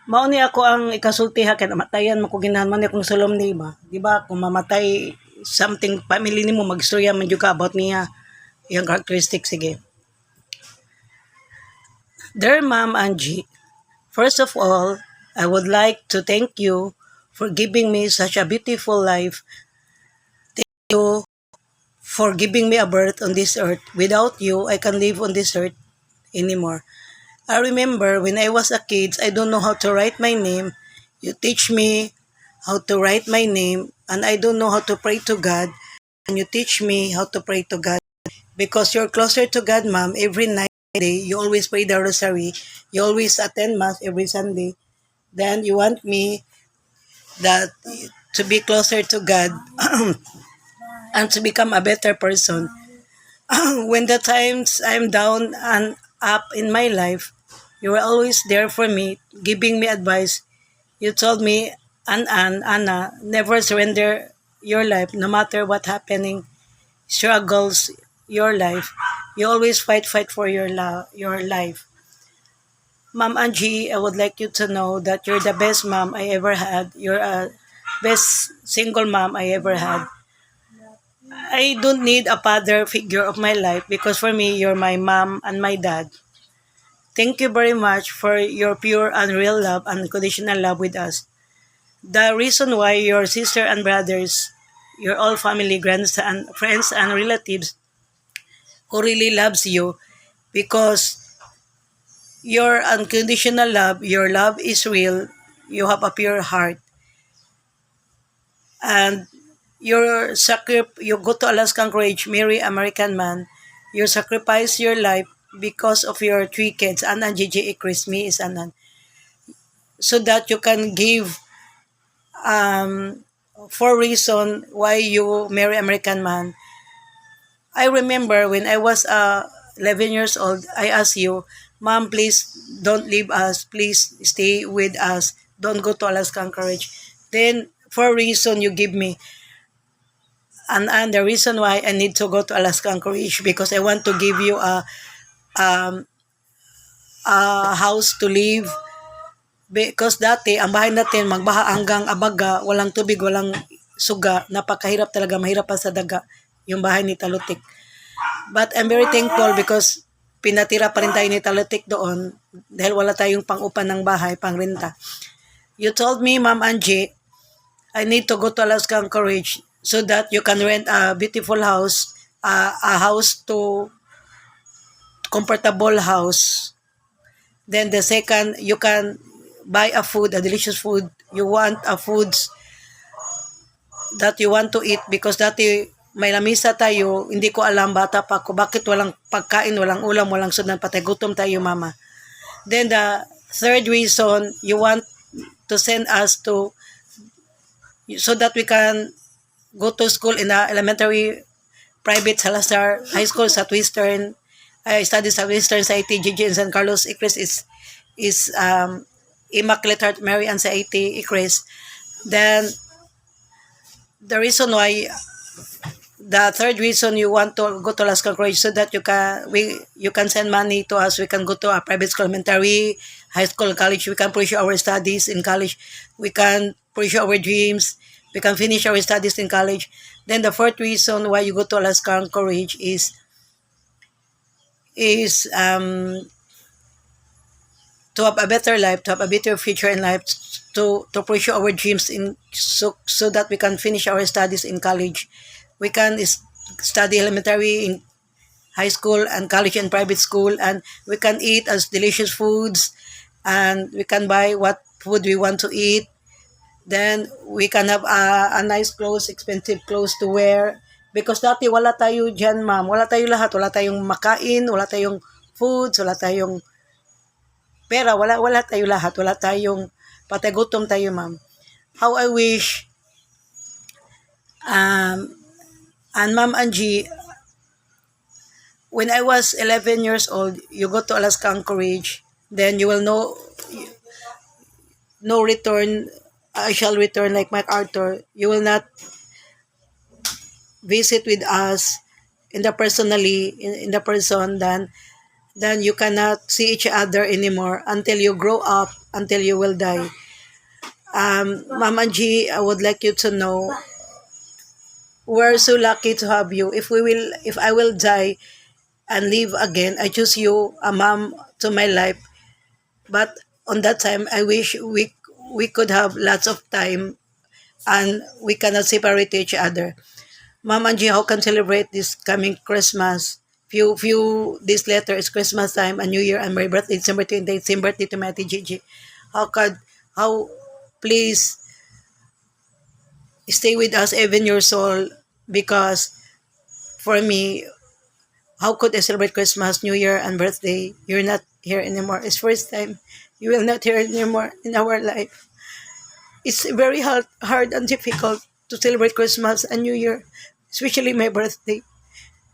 Mao ni ako ang ikasulti ha kay namatayan mo ko ginahan man akong sulom ni ba. Di ba kung mamatay something family nimo magstorya man jud ka about niya. Yung characteristic sige. Dear Ma'am Angie, first of all, I would like to thank you for giving me such a beautiful life. Thank you for giving me a birth on this earth. Without you, I can live on this earth anymore. I remember when I was a kid, I don't know how to write my name. You teach me how to write my name, and I don't know how to pray to God. And you teach me how to pray to God. Because you're closer to God, Ma'am, every night, day, you always pray the rosary. You always attend Mass every Sunday. Then you want me that to be closer to God and to become a better person. When the times I'm down and up in my life, you were always there for me, giving me advice. You told me, Anna, never surrender your life, no matter what happening, struggles, your life. You always fight for your life. Ma'am Angie, I would like you to know that you're the best mom I ever had. You're a best single mom I ever had. I don't need a father figure of my life because for me, you're my mom and my dad. Thank you very much for your pure and real love and unconditional love with us. The reason why your sister and brothers, your all family, grandson, friends and relatives who really loves you because your unconditional love, your love is real, you have a pure heart, and you go to Alaska Anchorage, marry American man, you sacrifice your life because of your three kids, Anan, Gigi, Chris, me is Anan, so that you can give um for reason why you marry American man. I remember when I was 11 years old, I asked you, Mom, please don't leave us. Please stay with us. Don't go to Alaska Anchorage. Then, for a reason you give me, and the reason why I need to go to Alaska Anchorage because I want to give you um, a house to live. Because dati, ang bahay natin, magbaha hanggang abaga, walang tubig, walang suga, napakahirap talaga, mahirap pa sa daga, yung bahay ni Talutik. But I'm very thankful because pinatira pa rin tayo ni Talutik doon dahil wala tayong pang-upan ng bahay, pang-renta. You told me, Ma'am Angie, I need to go to Alaska Anchorage so that you can rent a beautiful house, a house to comfortable house. Then the second, you can buy a food, a delicious food. You want a foods that you want to eat because dati may lamisa tayo, hindi ko alam bata pa ako, bakit walang pagkain, walang ulam, walang sudan, patay gutom tayo mama. Then the third reason, you want to send us to, so that we can go to school in a elementary private Salazar High School sa Western. I studied sa Western sa IT, Gigi in San Carlos, Icres is Immaculate Heart Mary and sa IT, Icres. Then, the reason why the third reason you want to go to Alaska Anchorage so that you can send money to us. We can go to a private school, elementary, high school, college. We can pursue our studies in college. We can pursue our dreams. We can finish our studies in college. Then the fourth reason why you go to Alaska Anchorage is to have a better life, to have a better future in life, to pursue our dreams in so that we can finish our studies in college. We can study elementary in high school and college and private school, and we can eat as delicious foods, and we can buy what food we want to eat. Then we can have a nice clothes, expensive clothes to wear. Because dati wala tayo dyan, ma'am. Wala tayo lahat. Wala tayong makain, wala tayong foods, wala tayong pera, wala tayo lahat. Wala tayong patagutom tayo, ma'am. How I wish and Ma'am Angie, when I was 11 years old, you go to Alaska Anchorage, then you will know no return. I shall return like MacArthur. You will not visit with us in the personally in the person, then you cannot see each other anymore until you grow up until you will die. Ma'am Angie, I would like you to know we're so lucky to have you. If I will die and live again, I choose you, a mom to my life. But on that time, I wish we could have lots of time and we cannot separate each other. Mom Angie, how can celebrate this coming Christmas? Few this letter is Christmas time and New Year and my birthday December 28th, same birthday to my Ate Gigi. How could how please stay with us even your soul, because for me, how could I celebrate Christmas, New Year and birthday? You're not here anymore. It's first time you will not here anymore in our life. It's very hard and difficult to celebrate Christmas and New Year, especially my birthday.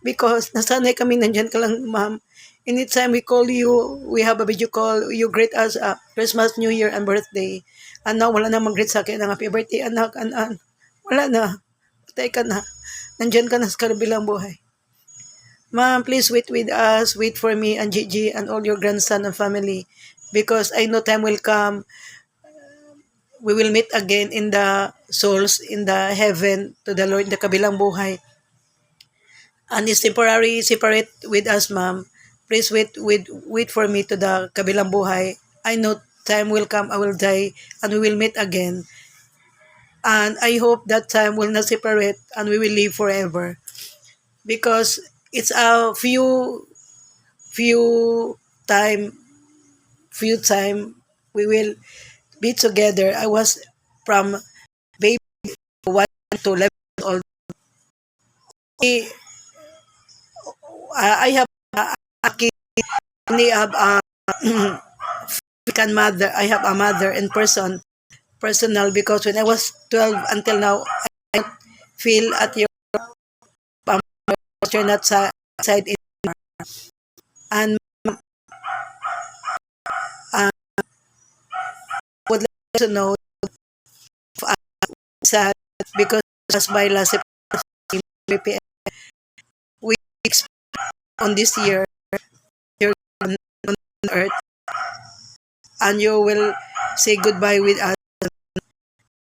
Because nasanay kami nandyan ka lang, ma'am. Anytime we call you, we have a video call, you greet us Christmas, New Year, and birthday. And now, wala na mag-greet sa akin ng happy birthday, anak, anan. Wala na. Patay ka na. Nandyan ka na sa kabilang buhay. Ma'am, please wait with us. Wait for me and Gigi and all your grandson and family. Because I know time will come. We will meet again in the souls, in the heaven, to the Lord, in the kabilang buhay. And it's temporary separate with us, ma'am. Please wait for me to the kabilang buhay. I know time will come, I will die, and we will meet again. And I hope that time will not separate and we will live forever. Because it's a few time few time we will be together. I was from baby 1 to 11 years old. I have a kid. I have a African mother. I have a mother in personal, because when I was 12 until now, I don't feel at your you're not side in, and uh, would like to know if I sad because as by last BPM, we expect on this year you're on earth and you will say goodbye with us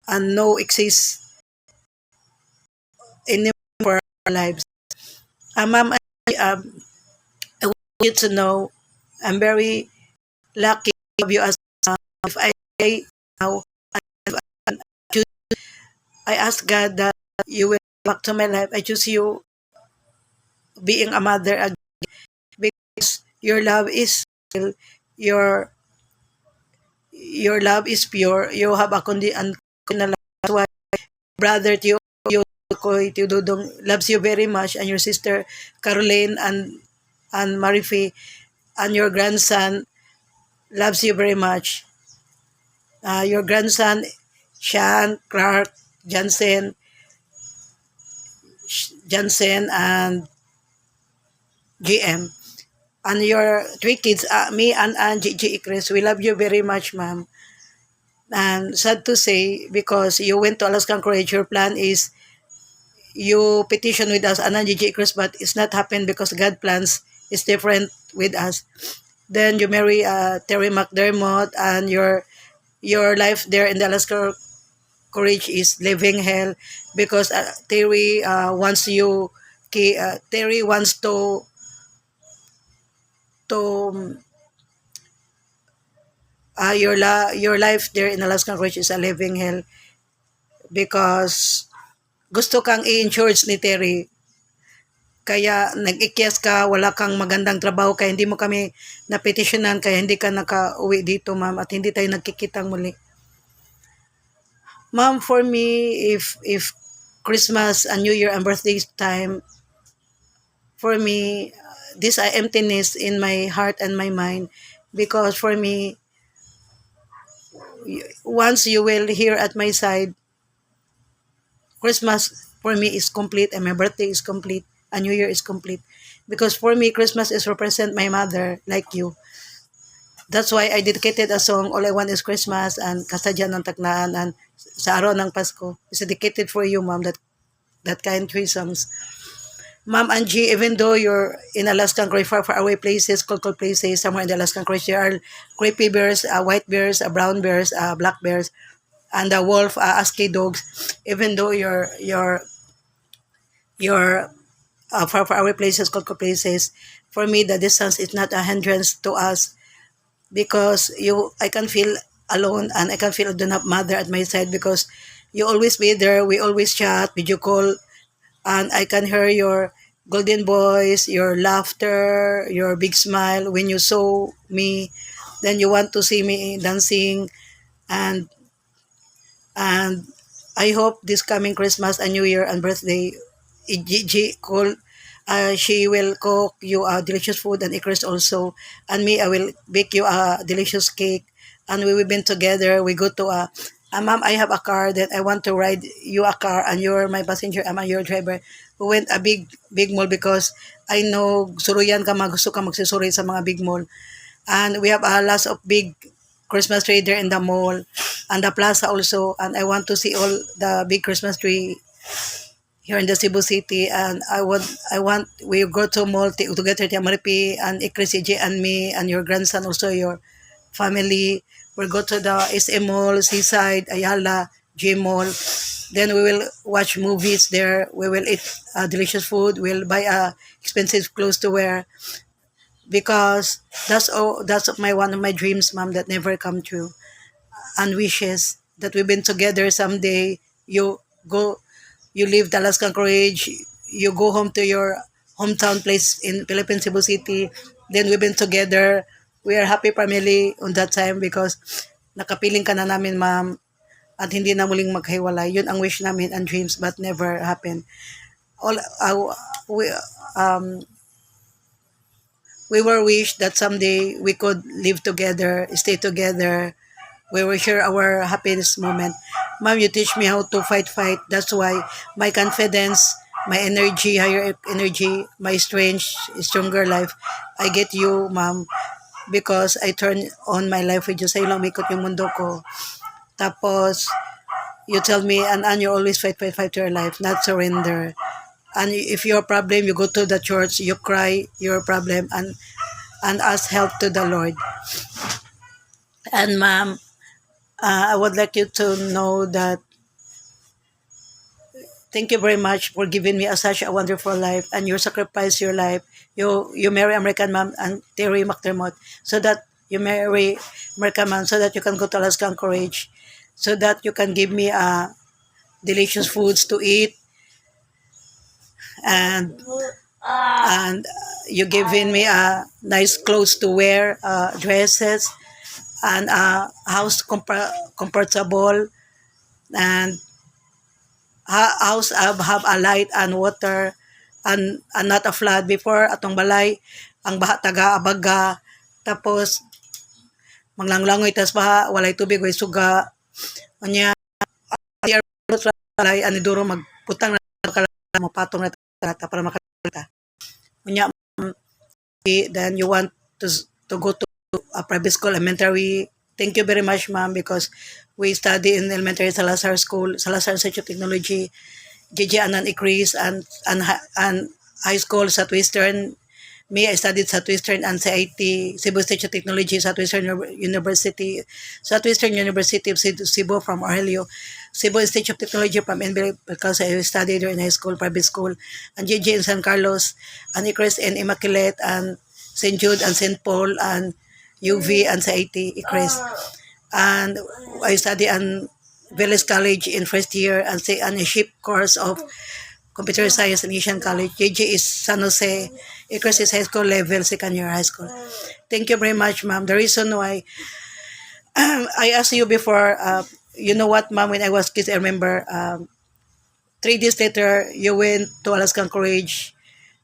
and no exist anymore for our lives. Ma'am, I want you to know I'm very lucky to have you as if I now I choose, I ask God that you will come back to my life. I choose you being a mother again, because your love is real, your your love is pure. You have a unconditional love. That's why brother Koy Tio Dudong loves you very much, and your sister Caroline and Marife and your grandson loves you very much. Your grandson Sean Clark Jansen and GM. And your three kids, me and Gigi Chris, we love you very much, ma'am. And sad to say, because you went to Alaskan Courage, your plan is you petition with us, Anand Gigi Chris, but it's not happened because God plans is different with us. Then you marry Terry McDermott, and your life there in the Alaska Courage is living hell, because Terry wants you. Terry wants to your life there in Alaskan Ridge is a living hell, because gusto kang i-insurance ni Terry. Kaya nag-ikyas ka, wala kang magandang trabaho, kaya hindi mo kami napetisyonan, kaya hindi ka naka-uwi dito, ma'am, at hindi tayo nagkikitang muli. Ma'am, for me, if Christmas and New Year and birthday time, for me, this emptiness in my heart and my mind, because for me, once you will here at my side, Christmas for me is complete and my birthday is complete and New Year is complete. Because for me, Christmas is represent my mother like you. That's why I dedicated a song, All I Want is Christmas and Kasadyan ng Taknaan and Sa Araw ng Pasko. It's dedicated for you, ma'am, that kind three songs. Ma'am Angie, even though you're in Alaskan Anchorage, far away places, cold places, somewhere in the Alaskan Anchorage, there are creepy bears, white bears, brown bears, black bears, and the wolf, husky dogs. Even though you're far away places, cold places, for me the distance is not a hindrance to us because I can feel alone and I can feel I don't have mother at my side because you always be there. We always chat, video call, and I can hear your golden voice, your laughter, your big smile when you saw me. Then you want to see me dancing, and and I hope this coming Christmas and New Year and birthday, Gigi call. She will cook you a delicious food and Icarus also. And me, I will bake you a delicious cake. And we will be together. We go to ma'am, I have a car that I want to ride you a car and you're my passenger, I'm your driver. We went a big mall because I know suruyan ka gusto ka magsusuri sa mga big mall. And we have a lots of big Christmas tree there in the mall and the plaza also. And I want to see all the big Christmas tree here in the Cebu City. And I want we go to mall together, Tia Maripi and Ikrisiji and me and your grandson also, your family. We'll go to the SM Mall, Seaside, Ayala, G Mall. Then we will watch movies there. We will eat delicious food. We'll buy expensive clothes to wear because that's my one of my dreams, ma'am, that never come true, and wishes that we've been together someday. Go you leave the Alaskan Courage, you go home to your hometown place in Philippines, Cebu City. Then we've been together. We are happy family on that time because nakapiling ka na namin, ma'am, at hindi na muling maghiwalay. Yun ang wish namin and dreams but never happened. All we um we were wish that someday we could live together, stay together. We will share our happiness moment. Ma'am, you teach me how to fight. That's why my confidence, my energy, higher energy, my strength, stronger life, I get you, ma'am, because I turn on my life with you. Sa'yo lang mikot yung mundo ko. Tapos, you tell me, and you always fight to your life, not surrender. And if your problem, you go to the church, you cry your problem, and ask help to the Lord. And ma'am, I would like you to know that thank you very much for giving me such a wonderful life and you sacrifice your life. You marry American mom and Terry McDermott so that you marry American mom so that you can go to Alaska Anchorage so that you can give me delicious foods to eat and you giving me nice clothes to wear, dresses and house comfortable and house have a light and water and not a flood before atong balay ang baha taga abaga tapos manglanglangoy tas baha walay tubig way suga unya balay ani duro magputang na kala mapatong na ta para makalita unya then you want to go to a private school elementary. Thank you very much, ma'am, because we study in elementary Salazar School, Salazar Institute of Technology, JJ Anan Ikris, and high school Southwestern. Me, I studied Southwestern and CIT, Cebu Institute of Technology, University, Southwestern University of Cebu from Aurelio, Cebu Institute of Technology from NBL because I studied there in high school, private school, and JJ in San Carlos, and Ikris and Immaculate, and St. Jude and St. Paul, and UV and CIT, Ikris. And I study in Vélez College in first year and say on a ship course of computer science in Asian College. JJ is San Jose. Ikris is high school level, second year high school. Thank you very much, ma'am. The reason why I asked you before, you know what, ma'am, when I was kids, I remember 3 days later, you went to Alaskan Courage.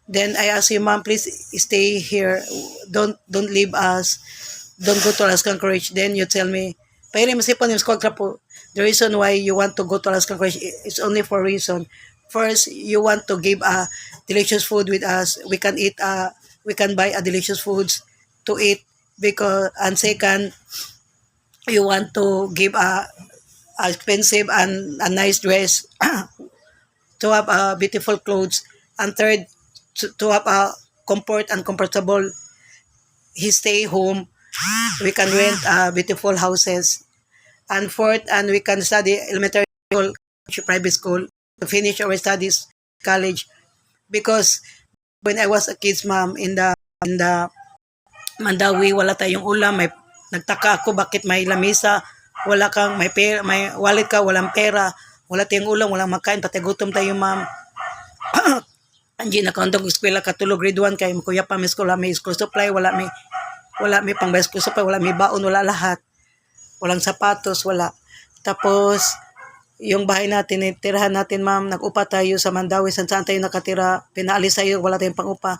Then I asked you, ma'am, please stay here. Don't leave us. Don't go to Alaskan Courage. Then you tell me, Pahili masipon yung school po. The reason why you want to go to Alaskan Courage is only for reason. First, you want to give delicious food with us. We can eat, we can buy delicious foods to eat. Because, and second, you want to give a expensive and a nice dress to have beautiful clothes. And third, to have a comfort and comfortable he stay home. We can rent beautiful houses. And fourth, and we can study elementary school, private school, to finish our studies, college. Because when I was a kid's mom in the Mandawi, wala tayong ulam, nagtaka ako bakit may lamisa, wala kang may pera, may wallet ka, walang pera, wala tayong ulam, walang makain, pati gutom tayo, ma'am. Anji na kantong eskwela katulog grade 1 kay kuya pa may school supply, wala may pang school supply, wala may baon, wala lahat. Walang sapatos, wala. Tapos yung bahay natin, tirahan natin, ma'am, nag-upa tayo sa Mandawi, saan tayo nakatira, pinaalis tayo, wala tayong pang-upa.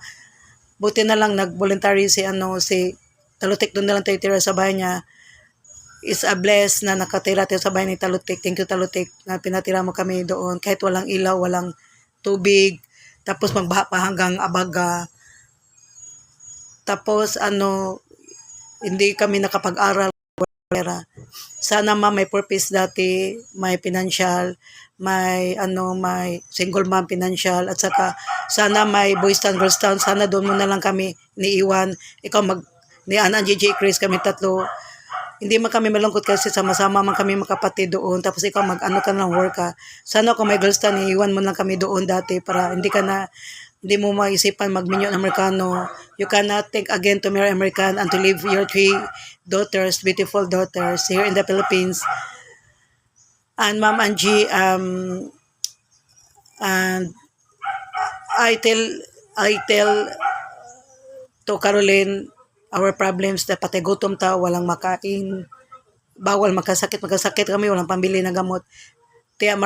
Buti na lang nag-voluntary si Talutik, doon na lang tayo tira sa bahay niya. It's a bless na nakatira tayo sa bahay ni Talutik. Thank you, Talutik, na pinatira mo kami doon kahit walang ilaw, walang tubig. Tapos magbaha pa hanggang abaga. Tapos hindi kami nakapag-aral. Sana may purpose dati, may financial, may single mom financial, at saka sana may boys town, girls town, sana doon mo na lang kami niiwan. Ikaw ni Ana, JJ, Chris, kami tatlo. Hindi man kami malungkot kasi sama-sama man kami makapatid doon. Tapos ikaw ka lang work ka. Sana kung may girls town, iiwan mo lang kami doon dati para hindi mo maisipan magminyo ng Amerikano. You cannot think again to marry American and to leave your 3 daughters, beautiful daughters here in the Philippines. And Ma'am Angie, and I tell to Caroline our problems, na pati gutom ta, walang makain, bawal magkasakit kami, walang pambili ng gamot. Tia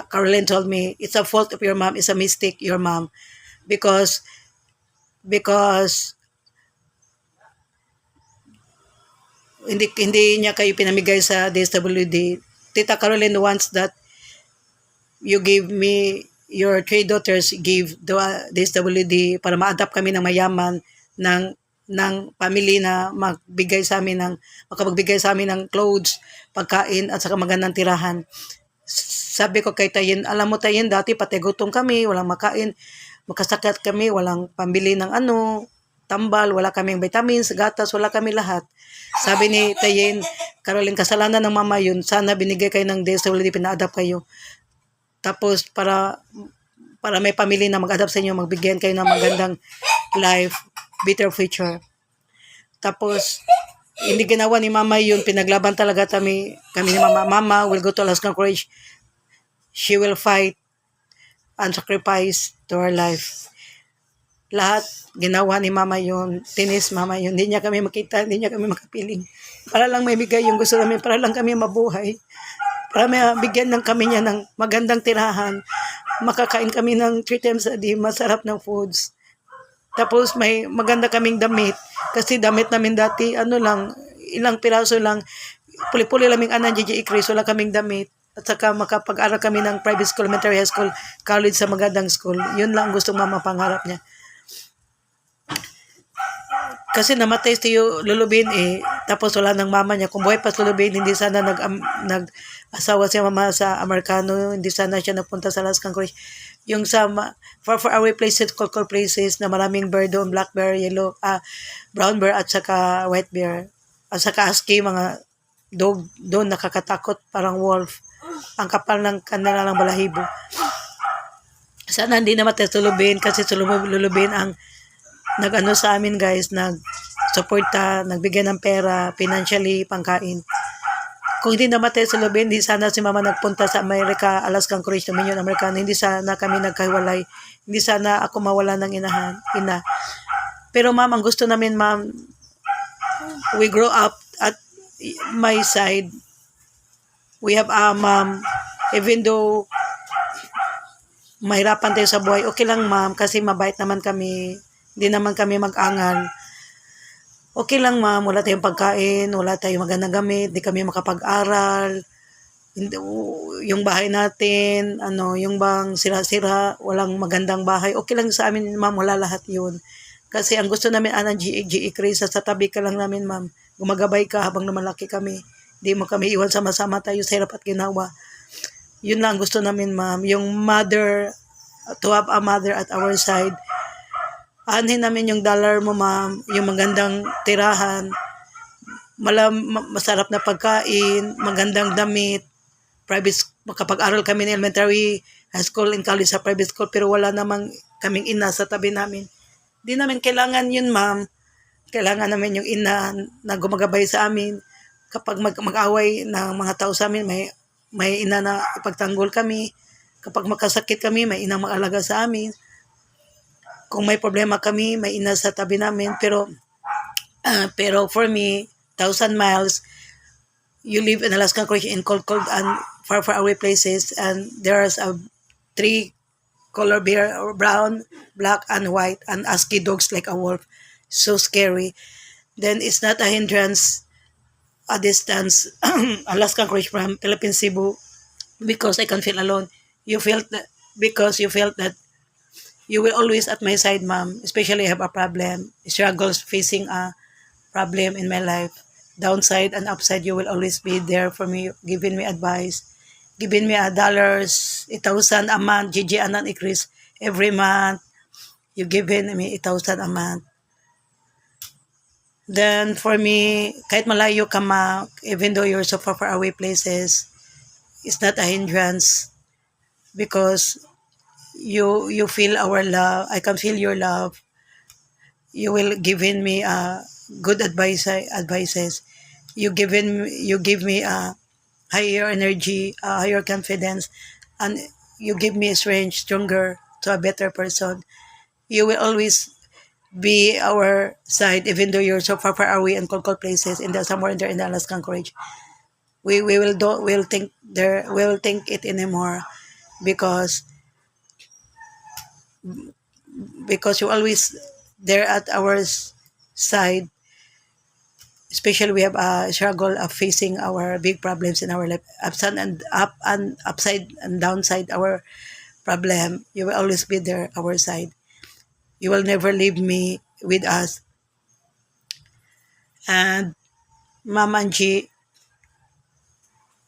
Caroline told me, it's a fault of your mom, it's a mistake your mom, because hindi niya kayo pinamigay sa DSWD. Tita Caroline wants that you give me your 3 daughters, give the DSWD para ma-adapt kami ng mayaman ng family na makapagbigay sa amin ng clothes, pagkain, at saka magandang tirahan. Sabi ko kay Tayin, alam mo Tayin, dati pati gutom kami, walang makain, makasakit kami, walang pambili ng tambal, wala kaming vitamins, gatas, wala kami lahat. Sabi ni Tayin, Caroline, kasalanan ng mama yun, sana binigay kayo ng DSWD, pina-adapt kayo. Tapos para may pamilya na mag-adapt sa inyo, magbigyan kayo ng magandang life, better future. Tapos hindi ginawa ni mama yun, pinaglaban talaga kami ni mama. Mama will go to Alaskan Courage. She will fight and sacrifice to her life. Lahat ginawa ni mama yun, tinis mama yun. Hindi niya kami makita, hindi niya kami makapiling. Para lang may bigay yung gusto namin, para lang kami mabuhay. Para may bigyan ng kami niya ng magandang tirahan. Makakain kami ng 3 times a day, masarap ng foods. Tapos may maganda kaming damit. Kasi damit namin dati, ilang piraso lang. Puli-puli laming anan, JJ Chris, wala kaming damit. At saka makapag-aral kami ng private school, elementary high school, college sa magandang school. Yun lang gusto mama pangarap niya. Kasi namatay si Lulubin tapos wala ng mama niya. Kung buhay pa si Lulubin, hindi sana nag-asawa siya mama sa Amerikano, hindi sana siya napunta sa Alaskan Courage. Yung sa far away places, cold places na maraming bear doon, black bear, yellow, brown bear, at saka white bear. At saka husky, mga dog doon, nakakatakot, parang wolf. Ang kapal ng kanilang balahibo. Sana hindi namatay si Lulubin, kasi si Lulubin ang nag-ano sa amin, guys, nag-suporta, nagbigay ng pera, financially, pangkain. Kung hindi namatay si Lubin, hindi sana si mama nagpunta sa Amerika, Alaskan Courage, Dominion Americano, hindi sana kami nagkahiwalay, hindi sana ako mawala ng ina. Pero ma'am, ang gusto namin, ma'am, we grow up at my side, we have a mom, even though mahirapan tayo sa buhay, okay lang ma'am, kasi mabait naman kami, hindi naman kami mag-angal. Okay lang ma'am, wala tayong pagkain, wala tayong magandang gamit, hindi kami makapag-aral. Yung bahay natin, yung bang sira-sira, walang magandang bahay. Okay lang sa amin ma'am, wala lahat yun. Kasi ang gusto namin, GE Chris, sa tabi ka lang namin ma'am. Gumagabay ka habang lumalaki kami. Hindi mo kami iwan, sama-sama tayo sa hirap at ginawa. Yun lang gusto namin ma'am. Yung mother to have a mother at our side. Aanhin namin yung dollar mo, ma'am, yung magandang tirahan, masarap na pagkain, magandang damit, makapag-aral kami ng elementary, high school, and college sa private school, pero wala namang kaming ina sa tabi namin. Di namin kailangan yun, ma'am. Kailangan namin yung ina na gumagabay sa amin. Kapag mag-away ng mga tao sa amin, may ina na ipagtanggol kami. Kapag makasakit kami, may ina mag-alaga sa amin. Kung may problema kami, may ina sa tabi namin. Pero for me, 1,000 miles, you live in Alaskan Anchorage in cold and far away places, and there's three color bear, brown, black, and white, and ASCII dogs like a wolf. So scary. Then it's not a hindrance, a distance, Alaskan Anchorage from Philippine Cebu, because I can feel alone. Because you felt that you will always at my side, ma'am. Especially I have a problem, struggles facing a problem in my life. Downside and upside, you will always be there for me, giving me advice, giving me dollars, 1,000 a month, Gigi anan increase every month. You giving me 1,000 a month. Then for me, kahit malayo ka ma, even though you're so far away places, it's not a hindrance because you feel our love. I can feel your love. You will giving me good advices. You give me a higher energy, higher confidence, and you give me strength, stronger to a better person. You will always be our side, even though you're so far away in cold places in the somewhere there in the Alaskan Anchorage. We will do we'll think it anymore because you're always there at our side. Especially we have a struggle of facing our big problems in our life, upside and downside our problem. You will always be there our side. You will never leave me with us. And Ma'am Angie,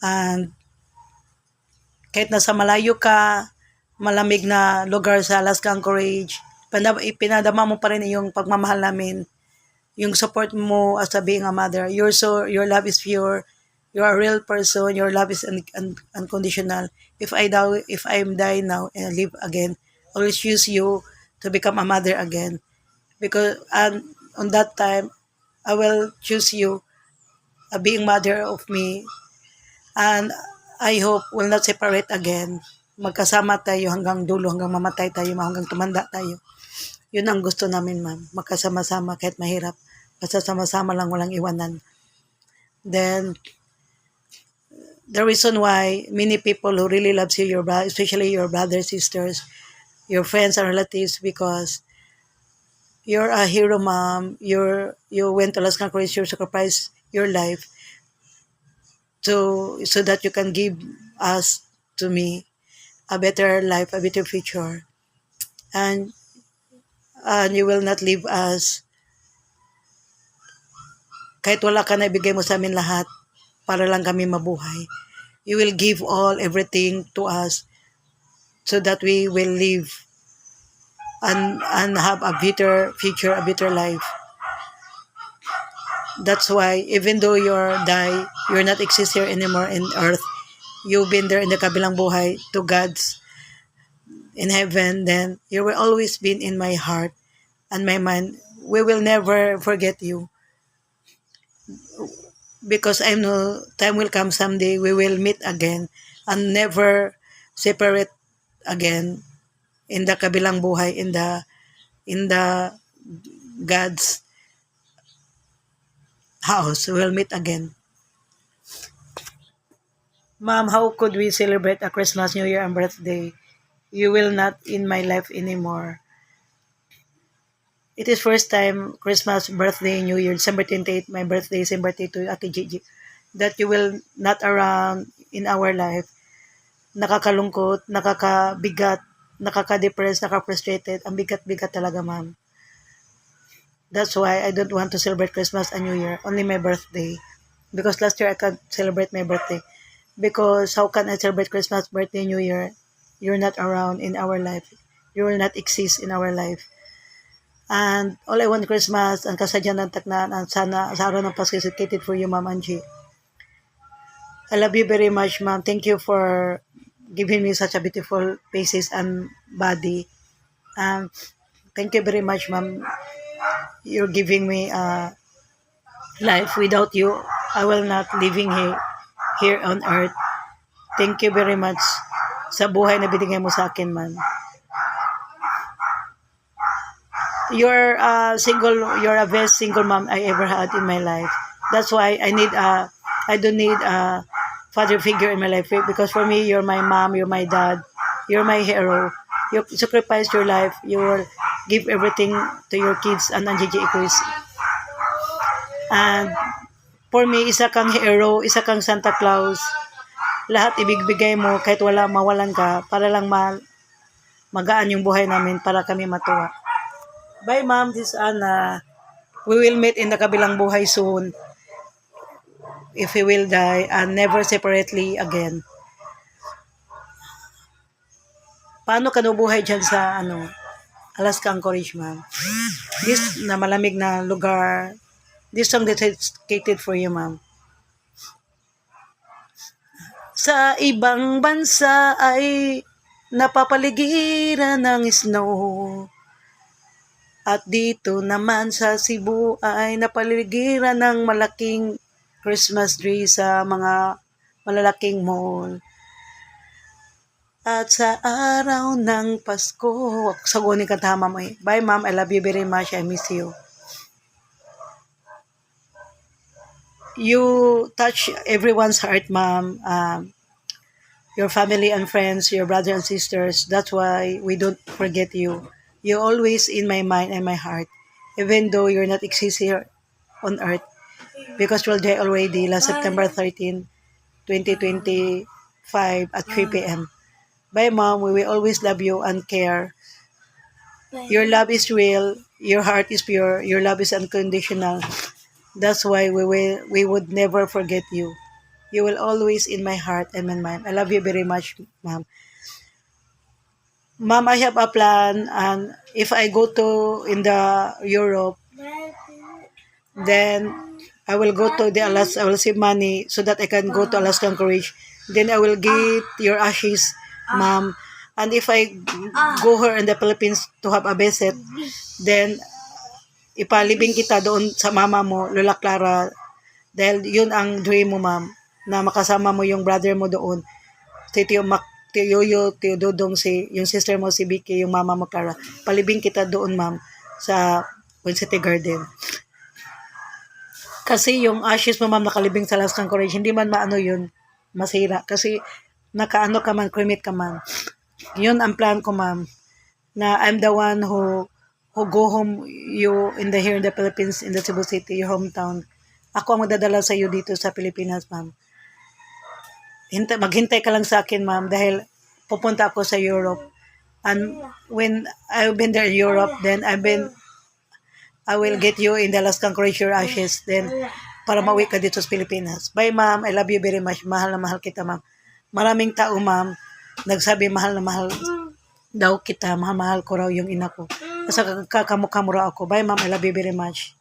and kahit nasa malayo ka, malamig na lugar sa Alaskan Anchorage, pinadama mo pa rin yung pagmamahal namin, yung support mo as being a mother. Your love is pure. You're a real person. Your love is unconditional. If I'm dying now and live again, I will choose you to become a mother again. Because on that time, I will choose you, being mother of me, and I hope we'll not separate again. Magkasama tayo hanggang dulo, hanggang mamatay tayo, hanggang tumanda tayo. Yun ang gusto namin, ma'am. Magkasama-sama kahit mahirap. Basta sama-sama lang, walang iwanan. Then, the reason why many people who really loves you, especially your brothers, sisters, your friends and relatives, because you're a hero, ma'am. You went to Alaskan Anchorage, you sacrificed your life so that you can give us, to me, a better life, a better future. And you will not leave us. Kahit wala ka na, ibigay mo sa amin lahat para lang kami mabuhay. You will give everything to us so that we will live and have a better future, a better life. That's why even though you're not exist here anymore in earth, you've been there in the kabilang buhay to God's in heaven, then you will always be in my heart and my mind. We will never forget you. Because I know time will come someday we will meet again and never separate again in the kabilang buhay, in the God's house. We'll meet again. Ma'am, how could we celebrate a Christmas, New Year, and birthday? You will not in my life anymore. It is first time Christmas, birthday, New Year, December 28, my birthday, December 32, Ate Gigi, that you will not around in our life. Nakakalungkot, nakakabigat, nakaka-depressed, nakaka-frustrated. Ang bigat-bigat talaga, ma'am. That's why I don't want to celebrate Christmas and New Year, only my birthday. Because last year I can't celebrate my birthday. Because how can I celebrate Christmas, birthday, New Year? You're not around in our life. you will not exist in our life. And all I want Christmas, ang kasadyan ng taknan, and sana sa araw ng Pasko is dedicated for you, Ma'am Angie. I love you very much, Ma'am. Thank you for giving me such a beautiful faces and body. And thank you very much, Ma'am. You're giving me life. Without you, I will not living here on earth. Thank you very much sa buhay na binigay mo sa akin, man. You're a best single mom I ever had in my life. That's why I don't need a father figure in my life, because for me, you're my mom, you're my dad, you're my hero. You sacrifice your life, you will give everything to your kids and ang Chris. And for me, isa kang hero, isa kang Santa Claus. Lahat ibigbigay mo kahit mawalan ka para lang magaan yung buhay namin para kami matuwa. Bye, Ma'am. This is Anna. We will meet in the kabilang buhay soon. If we will die and never separately again. Paano ka nabuhay dyan sa Alaska Anchorage, Ma'am? This na malamig na lugar. This song dedicated for you, Ma'am. Sa ibang bansa ay napapaligiran ng snow. At dito naman sa Cebu ay napaligiran ng malaking Christmas tree sa mga malalaking mall. At sa araw ng Pasko, sagunin ka tama mo eh. Bye, Ma'am. I love you very much. I miss you. You touch everyone's heart, Ma'am. Your family and friends, your brothers and sisters. That's why we don't forget you. You're always in my mind and my heart, even though you're not exist here on earth, because you'll die already last September 13, 2025 at 3 p.m. Bye, Mom. We will always love you and care. Your love is real. Your heart is pure. Your love is unconditional. That's why we would never forget you. You will always in my heart and my mind. I love you very much, Mom. Mom, I have a plan, and if I go to in the Europe, then I will go to the Alaska. I will save money so that I can go to Alaska Anchorage. Then I will get your ashes, Mom. And if I go here in the Philippines to have a visit, then ipalibing kita doon sa mama mo, Lola Clara, dahil yun ang dream mo, Ma'am, na makasama mo yung brother mo doon. Si Tio Yoyo, Tio Dodong, yung sister mo, si Vicky, yung mama mo, Clara. Palibing kita doon, Ma'am, sa Queen City Garden. Kasi yung ashes mo, Ma'am, nakalibing sa Alaska Anchorage, hindi man yun, masira. Kasi nakaano ka man, cremate ka man. Yun ang plan ko, Ma'am, na I'm the one who go home you here in the Philippines, in the Cebu City, your hometown. Ako ang magdadala sa iyo dito sa Pilipinas, Ma'am. Maghintay ka lang sa akin, Ma'am, dahil pupunta ako sa Europe. And when I've been there in Europe, then I will get you in the Alaska Anchorage, your ashes, then para mauwi ka dito sa Pilipinas. Bye, Ma'am. I love you very much. Mahal na mahal kita, Ma'am. Maraming tao, Ma'am, nagsabi mahal na mahal daw kita. Mahal ko raw yung ina ko. Kasi kakamukha mo raw ako. Bye, Ma'am. I love you very much.